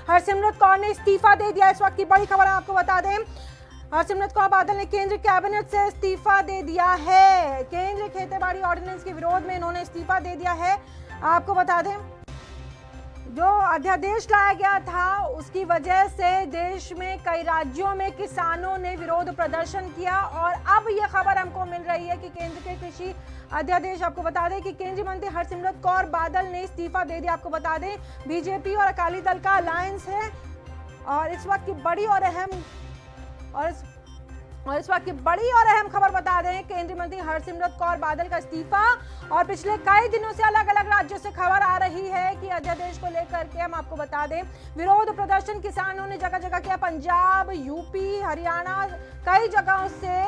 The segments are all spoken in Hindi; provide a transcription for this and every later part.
हरसिमरत कौर ने इस्तीफा दे दिया। इस वक्त की बड़ी खबर आपको बता दें, हरसिमरत कौर बादल ने केंद्र कैबिनेट से इस्तीफा दे दिया है। केंद्र खेतीबाड़ी ऑर्डिनेंस के विरोध में इन्होंने इस्तीफा दे दिया है। आपको बता दें, जो अध्यादेश लाया गया था उसकी वजह से देश में कई राज्यों में किसानों ने विरोध प्रदर्शन किया और अब यह खबर हमको मिल रही है कि केंद्र के कृषि अध्यादेश, आपको बता दें कि केंद्रीय मंत्री हरसिमरत कौर बादल ने इस्तीफा दे दिया। आपको बता दें बीजेपी और अकाली दल का अलायंस है और इस वक्त की बड़ी और अहम खबर बता दें, केंद्रीय मंत्री हरसिमरत कौर बादल का इस्तीफा। और पिछले कई दिनों से अलग अलग राज्यों से खबर आ रही है कि अध्यादेश को लेकर के हम आपको बता दें विरोध प्रदर्शन किसानों ने जगह जगह किया। पंजाब, यूपी, हरियाणा, कई जगहों से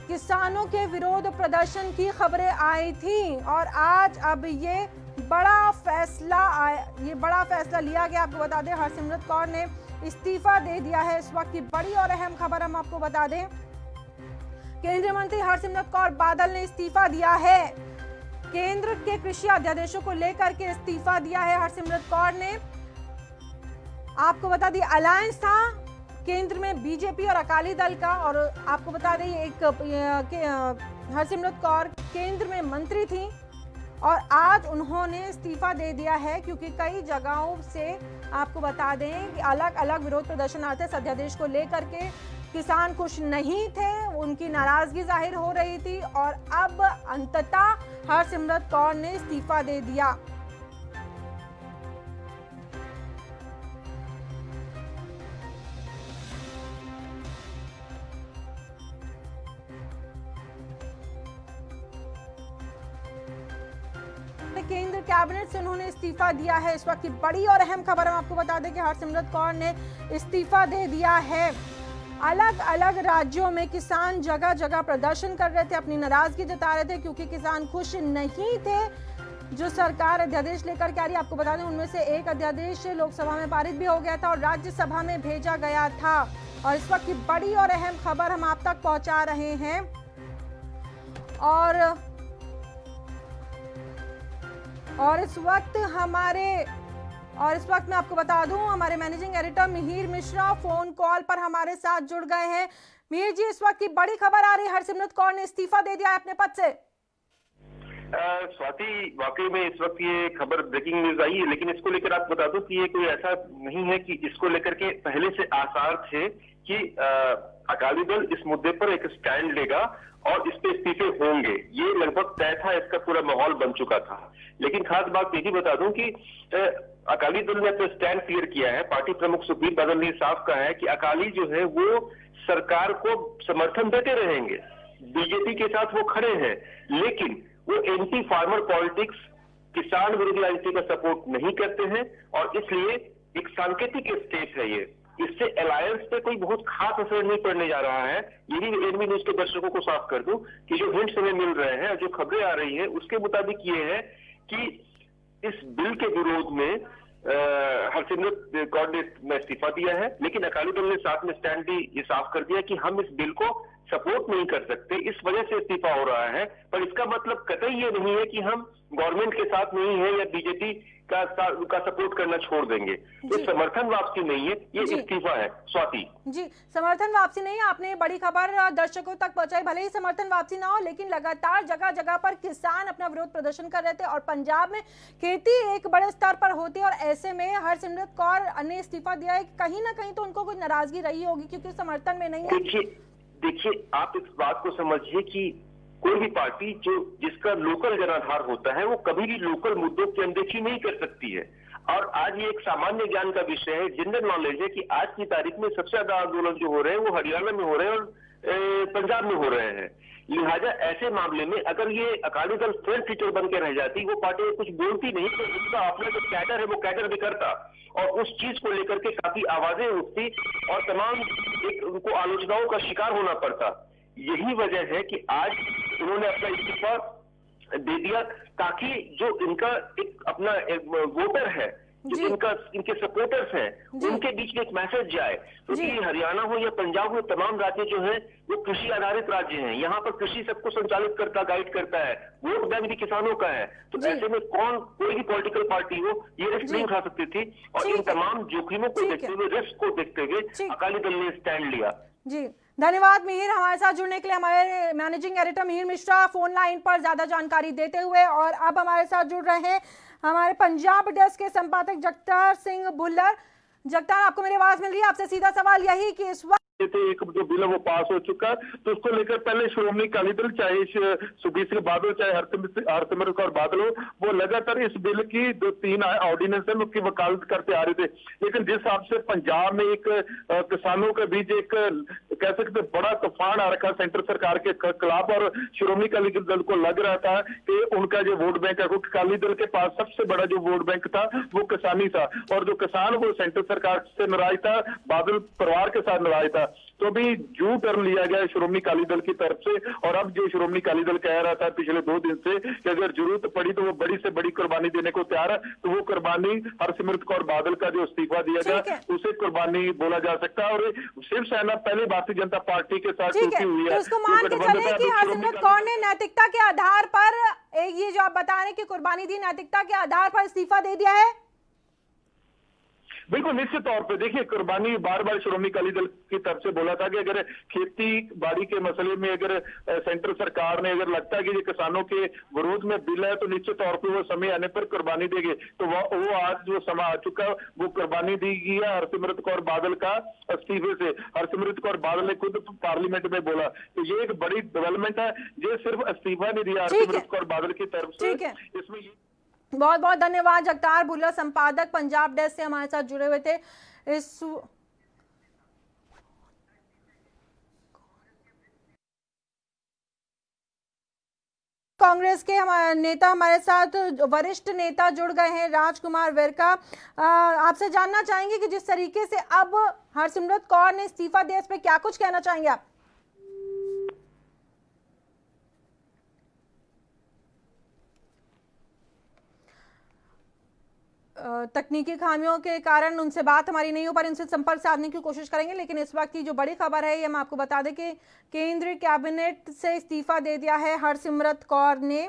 किसानों के विरोध प्रदर्शन की खबरें आई थी और आज अब ये बड़ा फैसला लिया गया। आपको बता दें हरसिमरत कौर ने इस्तीफा दे दिया है। इस वक्त की बड़ी और अहम खबर हम आपको बता दें, केंद्रीय मंत्री हरसिमरत कौर बादल ने इस्तीफा दिया है। केंद्र के कृषि अध्यादेशों को लेकर के इस्तीफा दिया है हरसिमरत कौर ने। आपको बता दें अलायंस था केंद्र में बीजेपी और अकाली दल का, और आपको बता दें हरसिमरत कौर केंद्र में मंत्री थी और आज उन्होंने इस्तीफा दे दिया है क्योंकि कई जगहों से आपको बता दें कि अलग अलग विरोध प्रदर्शन आते इस अध्यादेश को लेकर के। किसान खुश नहीं थे, उनकी नाराजगी जाहिर हो रही थी और अब अंततः हरसिमरत कौर ने इस्तीफा दे दिया। केंद्र कैबिनेट से उन्होंने इस्तीफा दिया है। इस वक्त की बड़ी और अहम खबर हम आपको बता दें कि हरसिमरत कौर ने इस्तीफा दे दिया है। अलग अलग राज्यों में किसान जगह जगह प्रदर्शन कर रहे थे, अपनी नाराजगी जता रहे थे क्योंकि किसान खुश नहीं थे जो सरकार अध्यादेश लेकर के आ रही है। आपको बता दें उनमें से एक अध्यादेश लोकसभा में पारित भी हो गया था और राज्यसभा में भेजा गया था। और इस वक्त की बड़ी और अहम खबर हम आप तक पहुंचा रहे हैं। और इस वक्त मैं आपको बता दूं हमारे managing editor Mihir Mishra phone call पर हमारे साथ जुड़ गए हैं। मिहिर जी, इस वक्त की बड़ी खबर आ रही है, हरसिमरत कौर ने इस्तीफा दे दिया है अपने पद से। स्वाति, वाकई में इस वक्त ये खबर ब्रेकिंग न्यूज आई है, लेकिन इसको लेकर आपको बता दूं कि ये कोई ऐसा नहीं है कि इसको लेकर के पहले से आसार थे कि अकाली दल इस मुद्दे पर एक स्टैंड लेगा और इस पे इस्तीफे होंगे। ये लगभग तय था, इसका पूरा माहौल बन चुका था। लेकिन खास बात ये भी बता दूं कि अकाली दल ने अपना स्टैंड क्लियर किया है। पार्टी प्रमुख सुखबीर बादल ने साफ कहा है कि अकाली जो है वो सरकार को समर्थन देते रहेंगे, बीजेपी के साथ वो खड़े हैं, लेकिन वो एंटी फार्मर पॉलिटिक्स, किसान विरोधी राजनीति का सपोर्ट नहीं करते हैं और इसलिए एक सांकेतिक स्टेप है ये। इससे अलायंस पे कोई बहुत खास असर नहीं पड़ने जा रहा है। ये भी एनबी न्यूज के दर्शकों को साफ कर दूं कि जो हिंट्स हमें मिल रहे हैं, जो खबरें आ रही हैं, उसके मुताबिक ये है कि इस बिल के विरोध में हरसिमरत कौर ने इस्तीफा दिया है, लेकिन अकाली दल ने साथ में स्टैंड भी ये साफ कर दिया कि हम इस बिल को सपोर्ट नहीं कर सकते, इस वजह से इस्तीफा हो रहा है। पर इसका मतलब कतई ये नहीं है कि हम गवर्नमेंट के साथ नहीं है या बीजेपी का सपोर्ट करना छोड़ देंगे। ये समर्थन वापसी नहीं है, ये इस्तीफा है। स्वाति जी, समर्थन वापसी नहीं है। आपने बड़ी खबर दर्शकों तक पहुंचाई। भले ही समर्थन वापसी ना हो, लेकिन लगातार जगह जगह पर किसान अपना विरोध प्रदर्शन कर रहे थे और पंजाब में खेती एक बड़े स्तर पर होती है और ऐसे में हरसिमरत कौर ने इस्तीफा दिया है। कहीं ना कहीं तो उनको कोई नाराजगी रही होगी क्योंकि समर्थन में नहीं है। देखिए, आप इस बात को समझिए कि कोई भी पार्टी जिसका लोकल जनाधार होता है वो कभी भी लोकल मुद्दों की अनदेखी नहीं कर सकती है। और आज ये एक सामान्य ज्ञान का विषय है, जनरल नॉलेज है कि आज की तारीख में सबसे ज्यादा आंदोलन जो हो रहे हैं वो हरियाणा में हो रहे हैं और पंजाब में हो रहे हैं। लिहाजा ऐसे मामले में अगर ये अकाली दल फेल फीचर बन के रह जाती, वो पार्टी कुछ बोलती नहीं, तो उसका अपना जो कैडर है वो कैडर भी करता और उस चीज को लेकर के काफी आवाजें उठती और तमाम उनको आलोचनाओं का शिकार होना पड़ता। यही वजह है कि आज उन्होंने अपना इस्तीफा दे दिया ताकि जो इनका एक अपना वोटर है जो जी। इनके सपोर्टर्स हैं जी। उनके बीच में एक मैसेज जाए, क्योंकि जी। हरियाणा हो या पंजाब हो, तमाम राज्य जो है वो कृषि आधारित राज्य हैं। यहाँ पर कृषि सबको संचालित करता, गाइड करता है, वोट बैंक भी किसानों का है। तो जी। ऐसे में कोई भी पॉलिटिकल पार्टी हो ये रिस्क जी। नहीं उठा सकती थी, और इन ठीक है। तमाम जोखिमों को ठीक देखते है। हुए, रिस्क को देखते हुए ठीक। अकाली दल ने स्टैंड लिया। जी, धन्यवाद मिहिर हमारे साथ जुड़ने के लिए। हमारे managing editor Mihir Mishra phone line पर ज्यादा जानकारी देते हुए। और अब हमारे साथ जुड़ रहे हैं हमारे पंजाब डेस्क के संपादक जगतार सिंह भुल्लर। जगतार, आपको मेरी आवाज मिल रही है? आपसे सीधा सवाल यही कि इस वक्त एक जो बिल है वो पास हो चुका, तो उसको लेकर पहले श्रोमणी अकाली दल, चाहे सुखबीर सिंह बादल, चाहे हरसिमरत कौर बादल हो, वो लगातार इस बिल की जो 3 ऑर्डिनेंस है उसकी वकालत करते आ रहे थे। लेकिन जिस हिसाब से पंजाब में एक किसानों के बीच एक कह सकते बड़ा तूफान आ रखा सेंटर सरकार के खिलाफ, और श्रोमणी अकाली दल को लग रहा था कि उनका जो वोट बैंक है, क्योंकि अकाली दल के पास सबसे बड़ा जो वोट बैंक था वो किसानी था, और जो किसान वो सेंटर सरकार से नाराज था, बादल परिवार के साथ नाराज था। तो अभी यू टर्न लिया गया श्रोमणी अकाली दल की तरफ से, और अब जो श्रोमणी अकाली दल कह रहा था पिछले 2 दिन से कि अगर जरूरत पड़ी तो वो बड़ी से बड़ी कुर्बानी देने को तैयार है, तो वो कुर्बानी हरसिमरत कौर बादल का जो इस्तीफा दिया गया उसे कुर्बानी बोला जा सकता है। और शिवसेना पहले भारतीय जनता पार्टी के साथ टूटी हुई है, तो इसको मान के चले कि हरसिमरत कौर ने नैतिकता के आधार पर, ये जो आप बता रहे हैं कि कुर्बानी दी, नैतिकता के आधार पर इस्तीफा दे दिया है? बिल्कुल निश्चित तौर पे देखिए, कुर्बानी बार बार श्रोमणी अकाली दल की तरफ से बोला था कि अगर खेती बाड़ी के मसले में अगर सेंटर सरकार ने अगर लगता है कि ये किसानों के विरोध में बिल है, तो निश्चित तौर पे वो समय आने पर कुर्बानी देंगे। तो वो आज जो समय आ चुका है वो कुर्बानी दी गई है हरसिमरत कौर बादल का इस्तीफे से। हरसिमरत कौर बादल ने खुद पार्लियामेंट में बोला, तो ये एक बड़ी डेवलपमेंट है। ये सिर्फ इस्तीफा नहीं दिया हरसिमरत कौर बादल की तरफ से, इसमें बहुत बहुत धन्यवाद। जगतार भुल्लर, संपादक पंजाब डेस्क से हमारे साथ जुड़े हुए थे। इस कांग्रेस के हमारे नेता हमारे साथ वरिष्ठ नेता जुड़ गए हैं, राजकुमार वेरका। आपसे जानना चाहेंगे कि जिस तरीके से अब हरसिमरत कौर ने इस्तीफा दिया, इस पे क्या कुछ कहना चाहेंगे आप? तकनीकी खामियों के कारण उनसे बात हमारी नहीं हो पा रही, उनसे संपर्क साधने की कोशिश करेंगे। लेकिन इस वक्त की जो बड़ी खबर है, ये हम आपको बता दें कि केंद्रीय कैबिनेट से इस्तीफा दे दिया है हरसिमरत कौर ने।